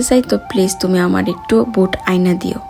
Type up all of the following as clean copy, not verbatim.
চাই, তো প্লিজ তুমি আমার একটু বুট আইনা দিও।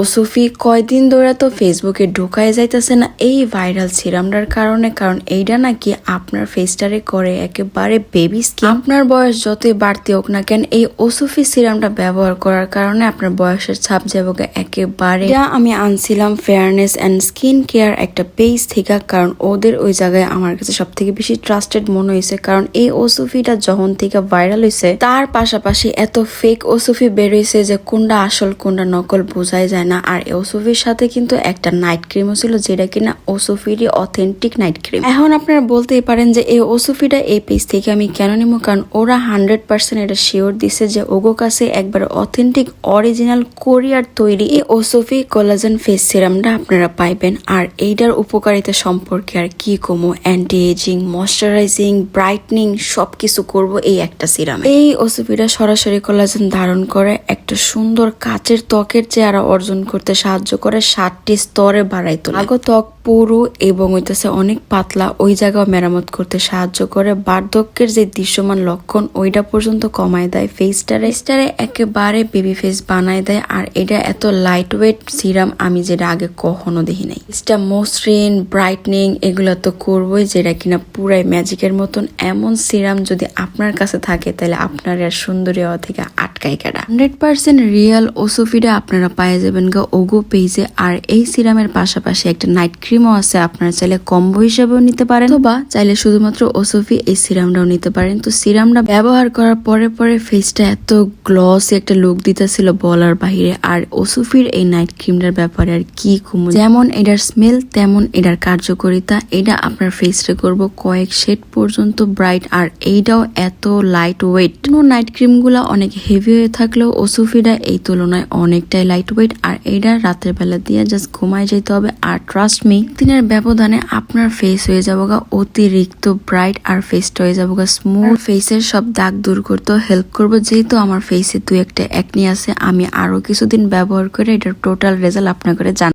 ওসুফি কয়দিন ধরে তো ফেসবুকে ঢুকায় যাইতেছে না এই ভাইরাল সিরামটার কারণে, কারণ এইটা নাকি আপনার ফেসটারে করে একেবারে বেবি স্কিন। আপনার বয়স যতই বাড়তি হোক না কেন, এই ওসুফি সিরামটা ব্যবহার করার কারণে আপনার বয়সের ছাপ যাবে একেবারে। আমি আনছিলাম ফেয়ারনেস অ্যান্ড স্কিন কেয়ার একটা পেজ থেকে, কারণ ওদের ওই জায়গায় আমার কাছে সব থেকে বেশি ট্রাস্টেড মনে হয়েছে। কারণ এই ওসুফিটা যখন থেকে ভাইরাল হয়েছে, তার পাশাপাশি এত ফেক ওসুফি বের হয়েছে যে কোনটা আসল কোনটা নকল বোঝাই যায় না। আর ওসুফির সাথে কিন্তু একটা নাইট ক্রিমও ছিল, যেটা কিনা ওসুফিরই অথেন্টিক নাইট ক্রিম। এখন আপনারা বলতেই পারেন যে এই ওসুফিটা এই পেজ থেকে আমি কেন নিবো, কারণ ওরা 100% এটা শিওর দিছে যে ওগো কাছে একবার অথেন্টিক অরিজিনাল কোরিয়ার তৈরি এই ওসুফি কোলাজেন ফেস সিরামটা আপনারা পাইবেন। আর এইটার উপকারিতা সম্পর্কে আর কি কমো, অ্যান্টি এজিং, ময়শ্চারাইজিং, ব্রাইটনিং সবকিছু করব এই একটা সিরামে। এই ওসুফিটা সরাসরি কোলাজেন ধারণ করে একটা সুন্দর কাচের ত্বকের চেহারা অর্জন করতে সাহায্য করে, 7টি স্তরে বাড়াই তোলে। আগো ত্বক পুরু এবং হইতেছে অনেক পাতলা ওই জায়গা মেরামত করতে সাহায্য করে, বার্ধক্যের যে দৃশ্যমান লক্ষণ ওইটা পর্যন্ত কমায় দেয়, ফেসটারে একেবারে বেবি ফেস বানায় দেয়। আর এটা এত লাইট ওয়েট সিরাম আমি যেটা আগে কখনো দেখি নাই। এটা মসৃণ, ব্রাইটনিং এগুলো তো করবোই, যেটা কিনা পুরাই ম্যাজিকের মতন। এমন সিরাম যদি আপনার কাছে থাকে তাহলে আপনার আর সুন্দরী হওয়া থেকে আটকাই কাটা। 100% রিয়েল ওসুফিটা আপনারা পাই যাবেন গা ওগো পেজে। আর এই সিরামের পাশাপাশি একটা নাইট ক্রিমও আছে, আপনারা চাইলে কম্বো হিসেবেও নিতে পারেন, বা চাইলে শুধুমাত্র ওসুফি এই সিরামটাও নিতে পারেন। তো সিরামটা ব্যবহার করার পরে ফেসটা এত গ্লসি একটা লুক দিতেছিল বলার বাহিরে। আর ওসুফির এই নাইট ক্রিমটার ব্যাপারে আর কি কম, যেমন এটার স্মেল তেমন এটার কার্যকারিতা। এটা আপনার ফেসটা করবো কয়েক শেড পর্যন্ত ব্রাইট। আর এইটাও এত লাইট ওয়েট। নাইট ক্রিম গুলা অনেক হেভি হয়ে থাকলেও ওসুফিটা এই তুলনায় অনেকটাই লাইট ওয়েট। আর এইটা রাতের বেলা দিয়ে জাস্ট ঘুমায় যেতে হবে। আর ট্রাস্ট মি, দিনের ব্যবধানে আপনার ফেস হয়ে যাবো গা অতিরিক্ত ব্রাইট, আর ফেসটা হয়ে যাবো গা স্মুথ। ফেসের সব দাগ দূর করতেও হেল্প করবো। যেহেতু আমার ফেসে 2-1টা একনি আছে, আমি আরো কিছুদিন ব্যবহার করে এটার টোটাল রেজাল্ট আপনার করে জানাবো।